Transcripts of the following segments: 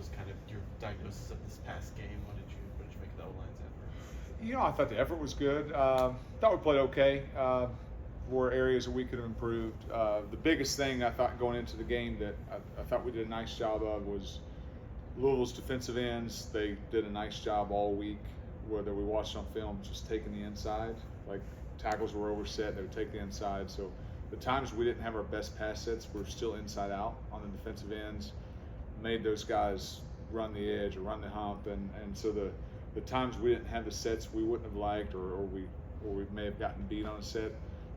was kind of your diagnosis of this past game? What did you make of the O-line's effort? I thought the effort was good. Thought we played okay. Were areas that we could have improved. The biggest thing I thought going into the game that I thought we did a nice job of was Louisville's defensive ends. They did a nice job all week, whether we watched on film, just taking the inside. Like tackles were overset, they would take the inside. So the times we didn't have our best pass sets, we were still inside out on the defensive ends, made those guys run the edge or run the hump, and so the times we didn't have the sets we wouldn't have liked, or we may have gotten beat on a set,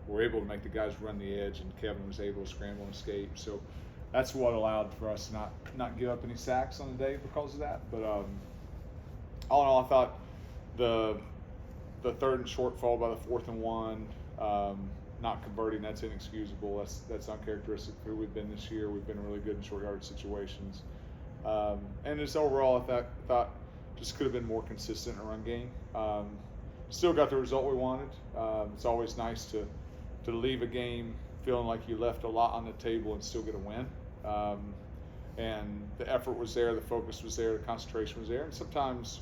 we're able to make the guys run the edge, and Kevin was able to scramble and escape. So that's what allowed for us to not give up any sacks on the day because of that. But all in all, I thought the third and short fall by the 4th and 1, not converting, that's inexcusable. That's uncharacteristic of who we've been this year. We've been really good in short yardage situations. And just overall, I thought just could have been more consistent in a run game. Still got the result we wanted. It's always nice to leave a game feeling like you left a lot on the table and still get a win. And the effort was there, the focus was there, the concentration was there. And sometimes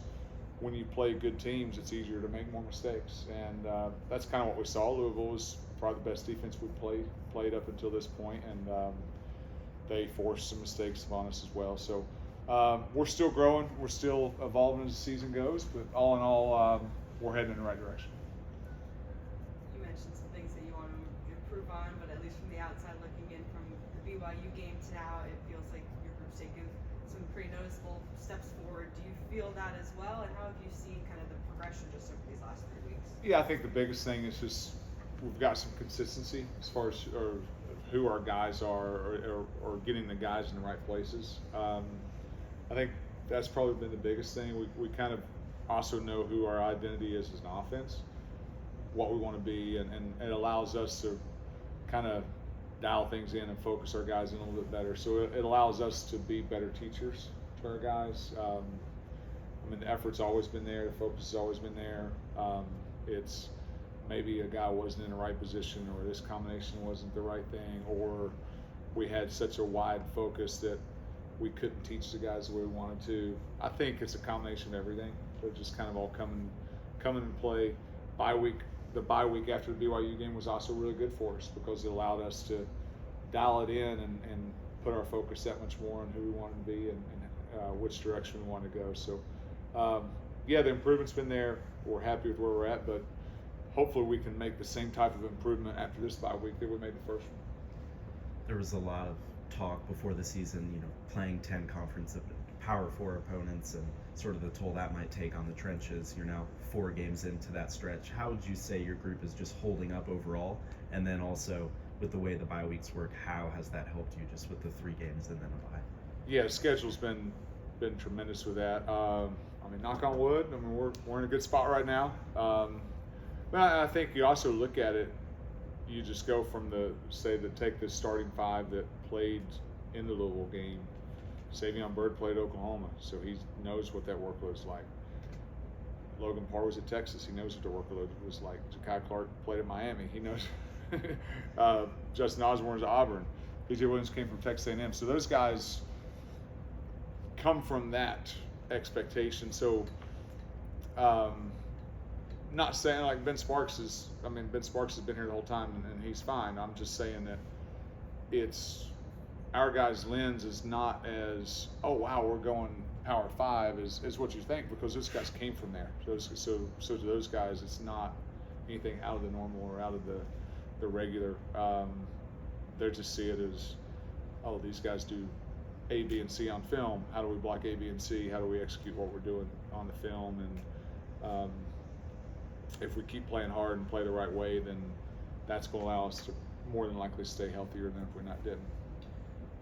when you play good teams, it's easier to make more mistakes. And that's kind of what we saw. Louisville was probably the best defense we've played up until this point, and they forced some mistakes upon us as well. So we're still growing, we're still evolving as the season goes, but all in all, we're heading in the right direction. You mentioned some things that you want to improve on, but at least from the outside looking in from the BYU game to now, it feels like your group's taken some pretty noticeable steps forward. Do you feel that as well, and how have you seen kind of the progression just over these last 3 weeks? Yeah, I think the biggest thing is just we've got some consistency as far as who our guys are, or getting the guys in the right places. I think that's probably been the biggest thing. We kind of also know who our identity is as an offense, what we want to be, and it allows us to kind of dial things in and focus our guys in a little bit better. So it allows us to be better teachers to our guys. The effort's always been there, the focus has always been there. It's maybe a guy wasn't in the right position, or this combination wasn't the right thing, or we had such a wide focus that we couldn't teach the guys the way we wanted to. I think it's a combination of everything. They're just kind of all coming in play. The bye week after the BYU game was also really good for us because it allowed us to dial it in and put our focus that much more on who we wanted to be and which direction we wanted to go. So, the improvement's been there. We're happy with where we're at, but hopefully we can make the same type of improvement after this bye week that we made the first one. There was a lot of talk before the season, playing 10 conference Power 4 opponents and sort of the toll that might take on the trenches. You're now 4 games into that stretch. How would you say your group is just holding up overall? And then also with the way the bye weeks work, how has that helped you just with the 3 games and then a bye? Yeah, the schedule's been tremendous with that. Knock on wood. We're in a good spot right now. But I think you also look at it. You just go from take the starting 5 that played in the Louisville game. Savion Byrd played Oklahoma, so he knows what that workload is like. Logan Parr was at Texas. He knows what the workload was like. Ja'Kai Clark played at Miami. He knows. Justin Osborne's at Auburn. P.J. Williams came from Texas A&M. So those guys come from that expectation. So not saying like Ben Sparks has been here the whole time and he's fine. I'm just saying that it's our guys' lens is not as, oh wow, we're going Power 5 is what you think, because those guys came from there. So to those guys, it's not anything out of the normal or out of the regular. They just see it as, oh, these guys do A, B, and C on film. How do we block A, B, and C? How do we execute what we're doing on the film? And if we keep playing hard and play the right way, then that's going to allow us to more than likely stay healthier than if we didn't.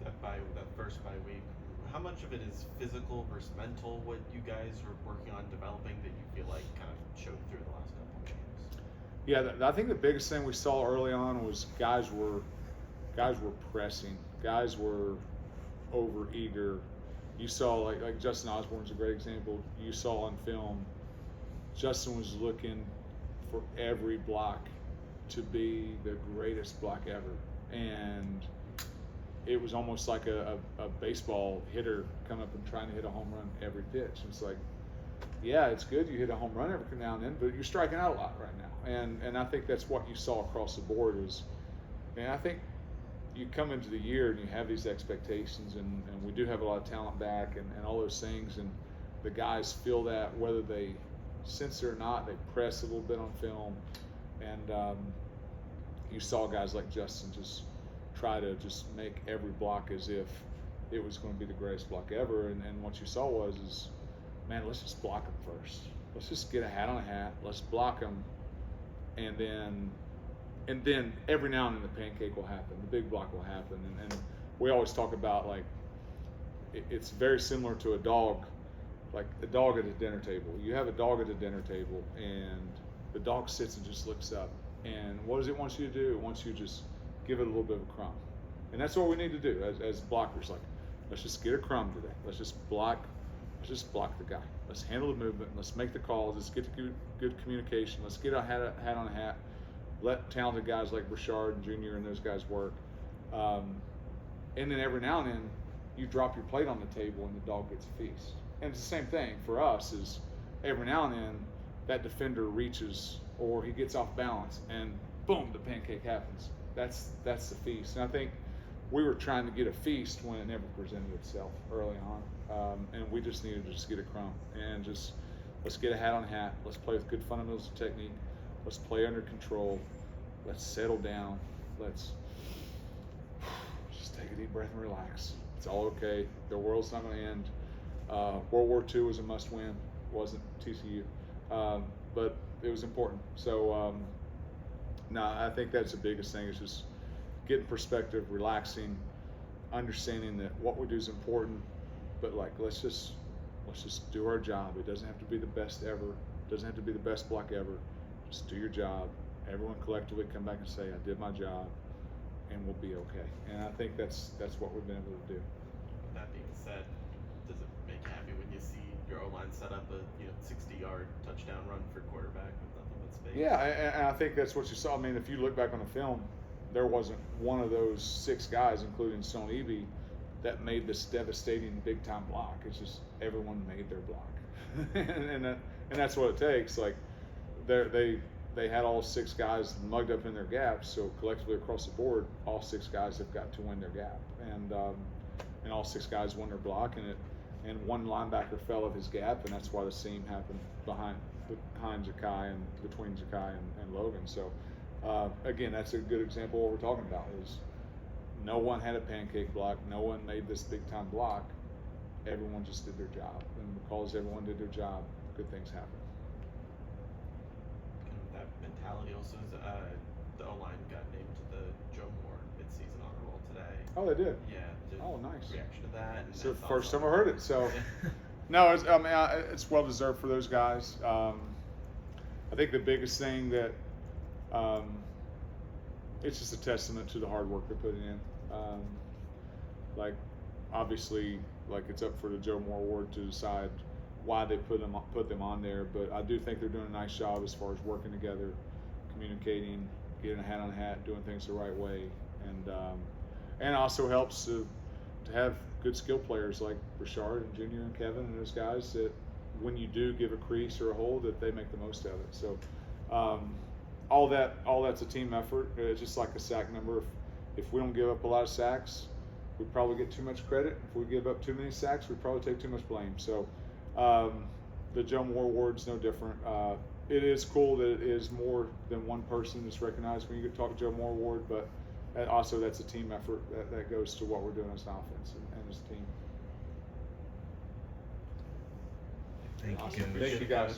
That first bye week, how much of it is physical versus mental, what you guys are working on developing that you feel like kind of showed through the last couple of games? Yeah, I think the biggest thing we saw early on was guys were pressing. Guys were over eager. You saw like Justin Osborne's a great example. You saw on film, Justin was looking for every block to be the greatest block ever. And it was almost like a baseball hitter coming up and trying to hit a home run every pitch. It's like, yeah, it's good you hit a home run every now and then, but you're striking out a lot right now. And I think that's what you saw across the board is, and I think you come into the year and you have these expectations, and we do have a lot of talent back and all those things, and the guys feel that whether they sense it or not, they press a little bit on film, and you saw guys like Justin just try to just make every block as if it was going to be the greatest block ever, and what you saw was, man, let's just block them first. Let's just get a hat on a hat. Let's block them, and then every now and then the pancake will happen. The big block will happen, and we always talk about, like, it's very similar to a dog, like a dog at a dinner table. You have a dog at a dinner table, and the dog sits and just looks up, and what does it want you to do? It wants you to just give it a little bit of a crumb, and that's what we need to do as blockers. Like, let's just get a crumb today. Let's just block the guy. Let's handle the movement. Let's make the calls. Let's get to good communication. Let's get a hat on a hat. Let talented guys like Richard and Junior and those guys work. And then every now and then you drop your plate on the table and the dog gets a feast. And it's the same thing for us, is every now and then that defender reaches or he gets off balance and boom, the pancake happens. That's the feast. And I think we were trying to get a feast when it never presented itself early on. And we just needed to just get a crumb and just let's get a hat on a hat. Let's play with good fundamentals of technique. Let's play under control. Let's settle down. Let's just take a deep breath and relax. It's all okay. The world's not going to end. World War II was a must-win. It wasn't TCU, but it was important. So, no, I think that's the biggest thing, is just getting perspective, relaxing, understanding that what we do is important, but like let's just do our job. It doesn't have to be the best ever. It doesn't have to be the best block ever. Just do your job. Everyone collectively come back and say, I did my job, and we'll be okay. And I think that's what we've been able to do. That being said, does it make you happy when you see your O-line set up a 60-yard touchdown run for quarterback with nothing but space? Yeah, and I think that's what you saw. I mean, if you look back on the film, there wasn't one of those 6 guys, including Stone Eby, that made this devastating big-time block. It's just everyone made their block, and that's what it takes. Like, they had all 6 guys mugged up in their gaps, so collectively across the board, all 6 guys have got to win their gap, and all 6 guys won their block, and one linebacker fell of his gap, and that's why the seam happened behind Ja'Kai and between Ja'Kai and Logan. So again, that's a good example of what we're talking about, is no one had a pancake block, no one made this big time block, everyone just did their job, and because everyone did their job, good things happen. That mentality also is, the O-line got named to the Joe Moore mid-season honor roll today. Oh, they did? Yeah. Oh, nice. Reaction to that? It's the first time I heard it. So, no, it's well deserved for those guys. I think the biggest thing that it's just a testament to the hard work they're putting in. Like, obviously, like, it's up for the Joe Moore Award to decide why they put them on there, but I do think they're doing a nice job as far as working together, communicating, getting a hat on a hat, doing things the right way, and it also helps to have good skill players like Richard and Junior and Kevin and those guys, that when you do give a crease or a hole, that they make the most of it. So all that's a team effort. It's just like a sack number. If we don't give up a lot of sacks, we probably get too much credit. If we give up too many sacks, we probably take too much blame. So the Joe Moore Award's no different. It is cool that it is more than one person that's recognized when you get to talk Joe Moore Award, but also that's a team effort that goes to what we're doing as an offense and as a team. Thank you, Awesome. Coach. Thank you, guys.